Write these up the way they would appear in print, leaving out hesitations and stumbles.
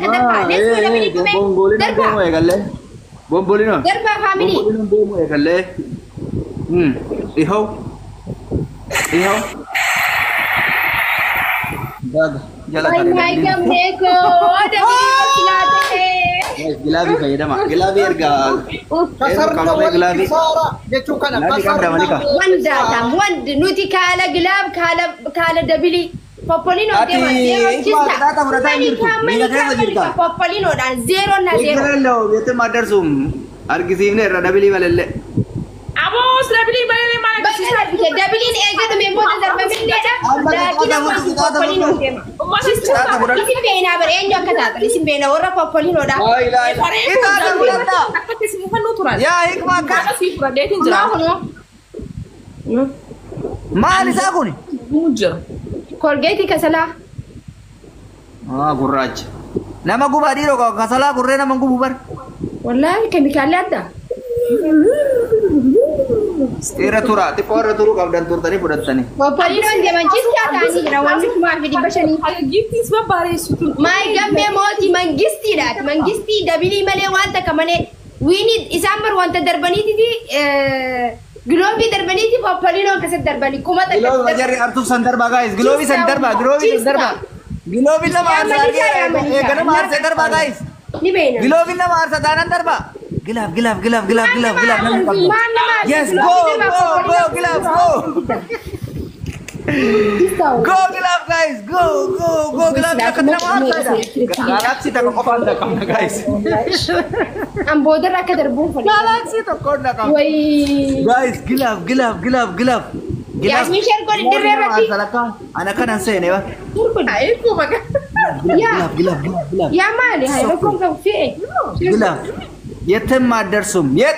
darba. Let's go dabili kume. Darba. Bombolino. Darba family. Bombolino demo egalle. Iho. Dag jala Oh my god, Neko. Dabili Gilabi fayyadama. Gilabi erga. Kasarna gilabi. Sara jechuu kana kasarna. Wanda tam wand nuti kala gilab kala dabili. Popolino dema zero chista. Popolino dan zero na zero. Hello, yete madarsum. Argisine dabili malelle. Abos dabili malelle Bakit dabili ni ega me mo darba billeda. Lakina Popolino dema. Isim bena ber enjo kata. Isim bena ora Popolino da. Ya hikmah kan. Maal isa kuni? Mujur. Colgate kasala. Gurraacha. Nama gubaa dhiiroo kasalaa gurree nama gubu bar. Wallahi kemikaali adda. Irra tura, xiqqoo irra turuu qabdan turtanii fudhattanii. Popolino deeman jista taanii jira wanni kuma fi dhibba shanii. Giftis babbareessitu. Maay gammee mooti mangistiidhaati. Mangistii dabilii malee waan takka malee wiini isaan bar wanta darbaniititi Globi darbaniiti Popolino akkasatti darbanii kuma takka. Globi jarri artuuf san darba guys. Globi san darba. Globi nama aarsa ganama aarsa darba guys. Ni beena. Globi nama aarsa taanan darba. Gilaf. Yes, go, Gilaf, go. Go, Gilaf, guys, go, Gilaf. Galaxy tak kau nak guys. Amboder akka darbuun fadhi. Galaxy tak kau nak. Guys, Gilaf. Yasmin share kau dirre berarti. Anak kan anseh ni, wah. Aku makan. Gilaf. Ya mana? Hai, kau kau fi. Gilaf. Yetem madersum. Abet.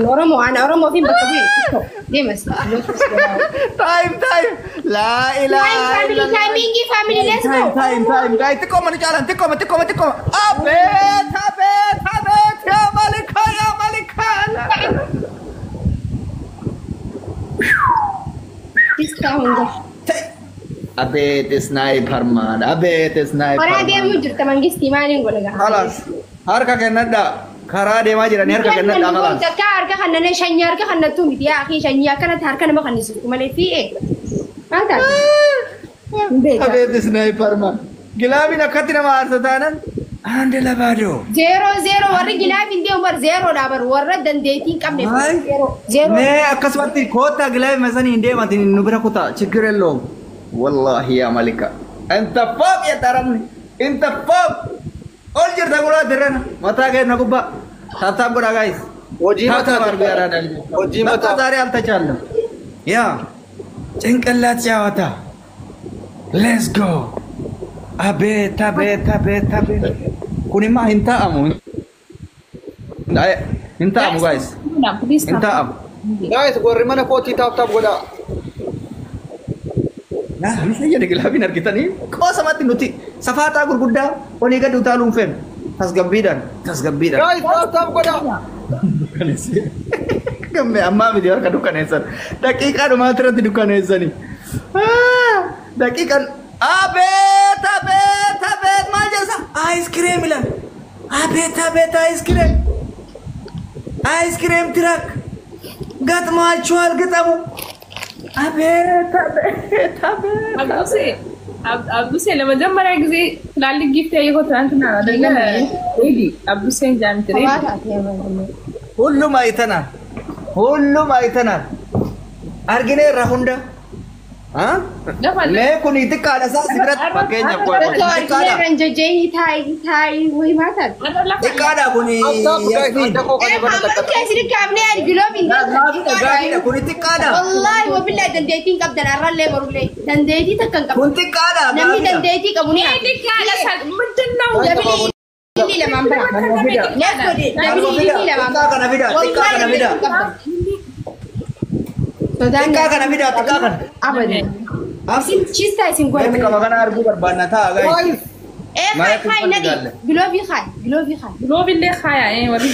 Orang mau film berkabi. Dia mas. Time. La ilaha illallah. Family, let's go. Time. Guys, teko mana jalan? Teko. Abet. Ya Malika. Abet sniper man. Orang dia mujur teman gisti mana yang boleh gak? Halas. Harga kenada. Kara dia majir ni harga kenada halas. Harga kanana shanyar ka kanana tu dia akhi shanyar kana harga nama kan isu. Malaysia. Mantap. Abet sniper man. Gilabi nak kati nama arsatanan. Ande labado. 0-0 warri gilabi dia umar 0 dabar warra dan dating kam ne 0. Ne akaswati kota gilabi masani inde mati nubra kota chikirello. Wallahi ya Malika. Anta fab ya taramni. Anta fab. Oljir dagula derana. Mata ke nakuba. Tatap gura guys. Oji mata biara dan. Oji mata dari alta challa. Ya. Cengkelat jawata. Let's go. Abet. Kuni mah hinta amu. Dai, hinta amu guys. Hinta amu. Guys, gua mana koti tap goda. Nah, ini saja digilabin kita nih. Kau sama tinuti. Safata gurgudda. Oni ga duta lumfen. Tas gambidan. Guys, tap goda. Gamme amma mi dior kadukan esan. Dakika do matra tidukan esan nih. Dakika abet majasa. Ice cream ilan. Abet ice cream tirak. Gat machual getamu. Abet. Abdu se lama jamara gizi lali gift ayi ko trantina daga ready Abdu se jam tere Hullu maitana argine rahunda मैं को नीति काड़ा सा सिगरेट पके जब कोई काड़ा रंजोजे ही थाई वही बात है एक काड़ा कुनी कैसे कामने यार गिलो बिंदा को नीति काड़ा والله वो बिल्ला दंदेती कब दनारा ले मरुले दंदेती तक कब कुंती काड़ा नमी दंदेती कब उन्हें ini kalah mungkin now ini lah mampu let's go ini lah mampu Tika kan abi dah tika kan. Apa ni? Sim cista sim gua. Ini kalau kan arbu berbana tha guys. ما خاي يكون خاي فن ندي قال له. جلوبي خاي جلوبي خاي لو بالله خايا ايه وريك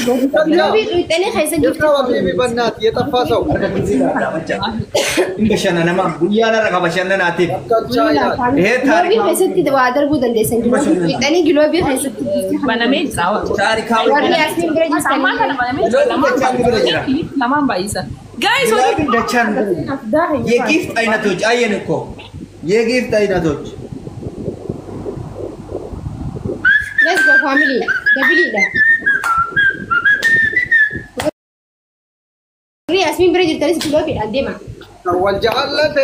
جلوبي تاني خاي سجل يركب حبيبي بنات يتفاسوا إن بشأننا ما بيانا ركب بشأننا ناتيف إيه تاريخ جلوبي خاي ستي دوادر بودن ديسن جلوبي تاني جلوبي خاي ستي mana meja sawa تاريخ warni Yasmin bira jis sama kana mana meja lama baisa guys Gilafin dachan ye gift aina toj ayen ko ye gift aina toj let's go family dabili da Yasmin bira jis taris jiloobi dhaan deema والجعلت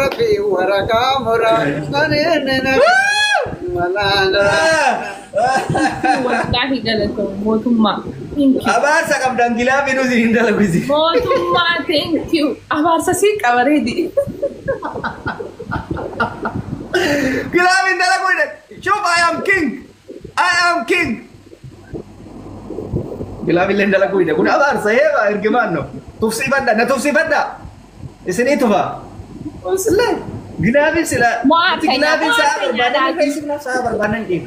ربي ورقام رقانيننا wallahi galata motumma thank you abarsa kabdan gilafin usi hindala bizi motumma thank you abarsa si kabaredi gilafin dala ko shuf I am king gilafin lendala ko ide kun abarsa heba irgimanno tufsi badda isini tufa usle gilafin sila gilafin sabar banan din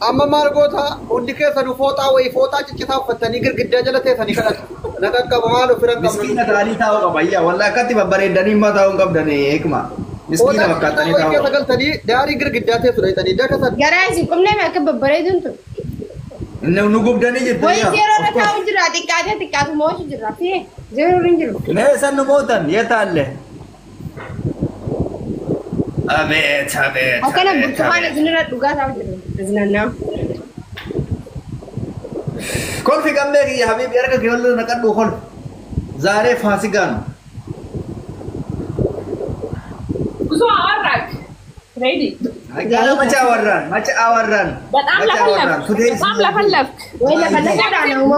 أما مارغوتا وديك سنو فوتا وي فوتا تشتا فتني غرغدا جلته ثاني كذا نكك مالو فرن مسكينة تالي تاو كبايا والله كاتي ببري دني ما تاو كبدني إكما مسكينة بكاتني تاو كيف قال ثاني داري غرغدا ته سوري ثاني ده كذا garais kumne me ka babbare dun to إنه نقوم دني جد wai zero na tawo jira tikate tikatu mo jira fi zero rinjiro كنا سنو موتن يتالله أبيت akana burtukan zinira duga tawo jira zinanna كل في كم لقي يا حبيبي أركض يقول لنا كده كل زاري فاسقان so arak ready Kalau macam awaran. but am la falak wai la falla kada na mo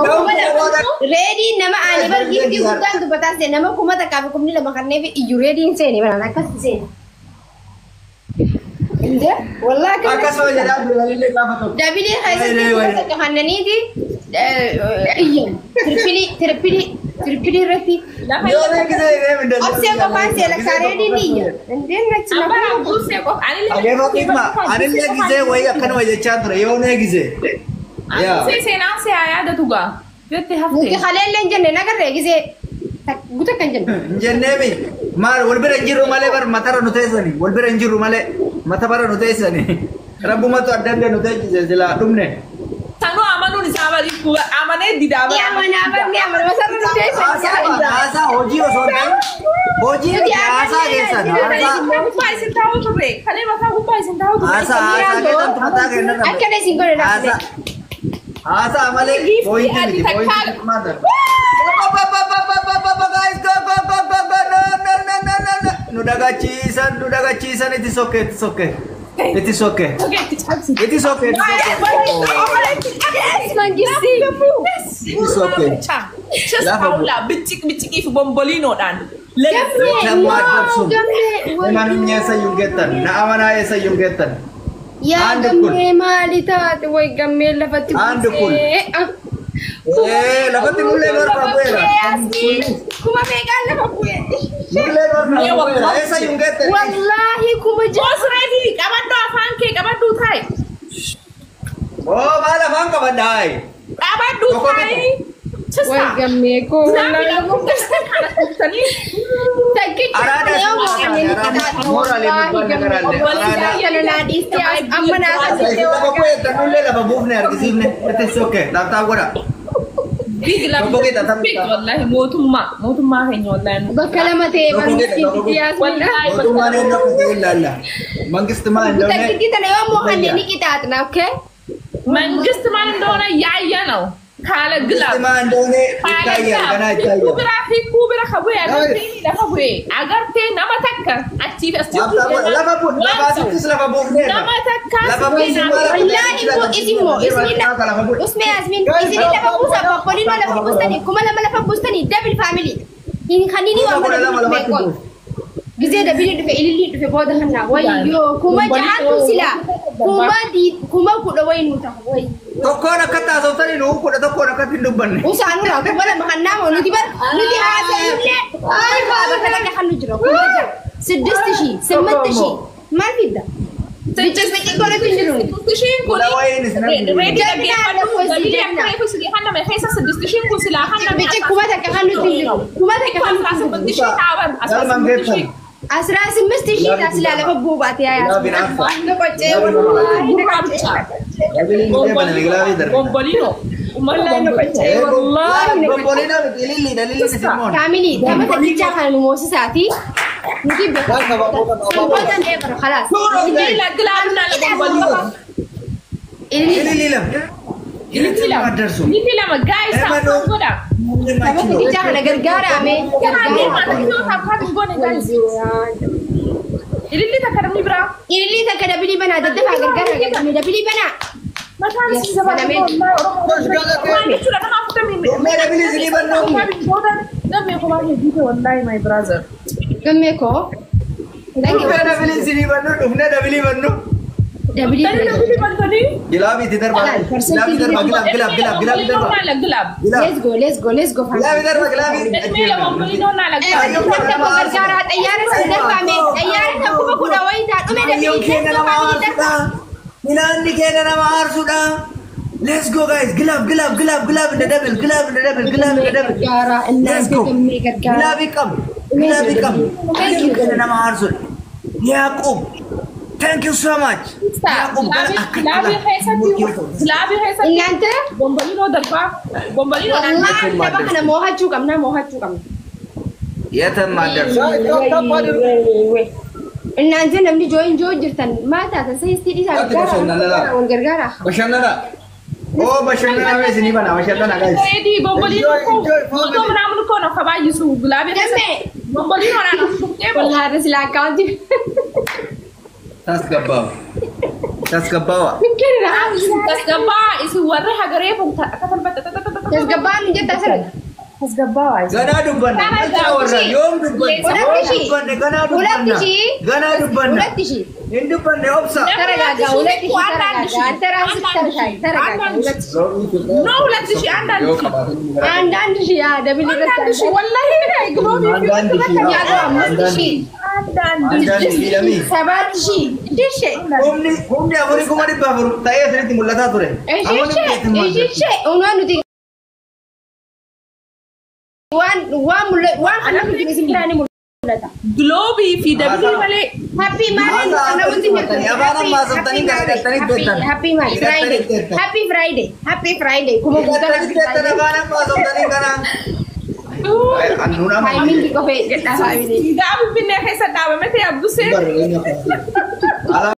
ready nama ani bar gifti udan tu batas de nama kuma ta ka kumni la makarne bi you ready se ni bana kas se inde wallahi ka Akas saja dah berlalu lama tu. dabili khaisa ka hanani di ayyan terpilih rati Dia orang kita ini mendengar. opsi ko panse la kare di niya inde na china ambara buse ko Ada roti ma. Ada lagi je, wai akan wajah chandra. Yo lagi je. Ya. se na se aya da tuga vette muke hafte khalel len jenne na garre gize guta kan jenne Jennemi. Mar walbir anjiru male bar matara nutesani. Walbir anjiru male matabara nutesani. Rabbu matu adanda nutesani jela dumne. tanu amanu ni sabari ku amane didaba ya mana bar ne amar masar nu te Asa hoji osonta. Hoji asa gesan. paise tawo to re khale masa ku paise tawo to Asa ke tantu mata ke na. akane singore na Asa amale koi ni koi mother. Guys, go. No. Nudaga chisan. It is okay. It is okay. It is okay. yes mangisi It is okay. just paula bitik if bombolino dan Emangnya saya yunggetan. Na amana saya yunggetan. ya Andukul. gamme malita wai gamme lafati Andukul. Lapat mulai luar pabuera. kuma me galla pabuya Mulai luar pabuera. Saya yunggetan. wallahi kuma boss ready kabado afanke kabado thai Oh, malah bangka badai. kabado thai just wai gamme ko na ko kana tani takit Arada moral amma na Kita apa ya tanule la babufne argisibne. It is okay. Tata gora. big la big wallahi motumma hen wallahi bakalamate wallahi Itu mana nak ilalla. Mangis teman dah ne. kita na mo hanni kita atna okay manjist man dona yayyano kala glab Teman dah ne. Kaya kana kaya. kubira khabu ya da khabu agar te namatakka atti fasti Lapa pun babufne. namatakka wallahi mo isimo usme asmin izini la babusa bapolino la babustani kuma la babustani double family in khanini wa ma ko gize da bili dufe ilili dufe boda hanna wayyo kuma jahatu sila kuma ku da waynu ta way Tokko na kata sautani nu ko da tokko na katin dubban ne. usanu ra kuma la mahanna mo nuti bar nuti hasa nulle ay ba kala ka hannu jiro kuma ja 6000 8000 ما في ده Bichis bichi kono tindiru. Distishin kun. Wala wayin isna. Ready again. Dalili akka ifu sili hanna mai kaisa distishin kun sila hanna. Bichi kuma ta ka hannu tindiru. Kuma ta ka hannu Asal distishin tawar. Dal man gefan. Asra simmisti shi ta sila la babbu ba ta yaya. La bin afa. Ina kwace wallahi ina kwace. Bombolino. Umalla ina kwace wallahi. Bombolino lili dalili Simon. Kamili kama ta kicha kan mu sati. Mungkin Kumpulan ever, خلاص. Hindi la glamna la bombolino. Lili lam. Hindi lang guys. Ako na. Kami hindi siya nagargara ame. Hindi man gone guys. Hindi ta kadami bra. Ini tak ada beli bana, dah gargara kami dah beli bana. Matan si zaman Terus galat ya. Kami sudah nak apa kami. Mera bili sini bandung. Dami ko mari dito wallahi my brother. Kami ko. Mera bili sini bandung. Umne dah bili bandung. Dah beli. Tadi nak beli bantani? Gilab idhar bag. Gilab idhar bag. Gilab idhar bag. Gilab. Let's go. Gilab idhar bag. Gilab. Mela bombolino na la. Ayo kita gargara tayar sedang kami. Tayar aku mau kuda waita. Umi dah beli. Milan ni kena nama Arsuda. Let's go guys. Gilab in the double. Gargara. Let's go. Gilab ikam. Thank you kena nama Arsuda. Yaqub. Thank you so much. Yaqub. Gilab hai sa. Ingante? Bombolino dalpa. Bombolino na. Allah, kita kena mau haju kam. Ya tam madar. Ingante namni join jirtan. Mata ta sai istidi sa gargara. Bashandana. Oh, bashandana में sini bana. Bashandana guys. Ready bombolino ko. Todo namun ko na kaba yusu. Gilab hai. Bombolino na. Wallahi rasila kaunti. Tas gabawa. Mungkin dah. Tas gaba isu warha gare pun katan bata. Tas gaba ni jeta sar. Tas gaba. Gana dubban. Mata warra yom dubban. Ulat tishi. Gana dubban. Ulat tishi. Indubban ne opsa. Taraga ulat tishi taraga. No ulat tishi andan tishi. Andan tishi ya dabili Andan tishi wallahi na iglobi. Ya go tishi. Andan tishi. Sabat tishi. Tishi. Kumni amuri kumari bafuru. Taya seri timulata ture. Tishi. Unanu ti. Wan anak tu mesti berani mulata. Globi fi dabili male. Happy Maran ana bunti Happy Friday. Kuma buta timing di kafe kita sabi ni. Gabi pinne kaysa dawe mete abdu se.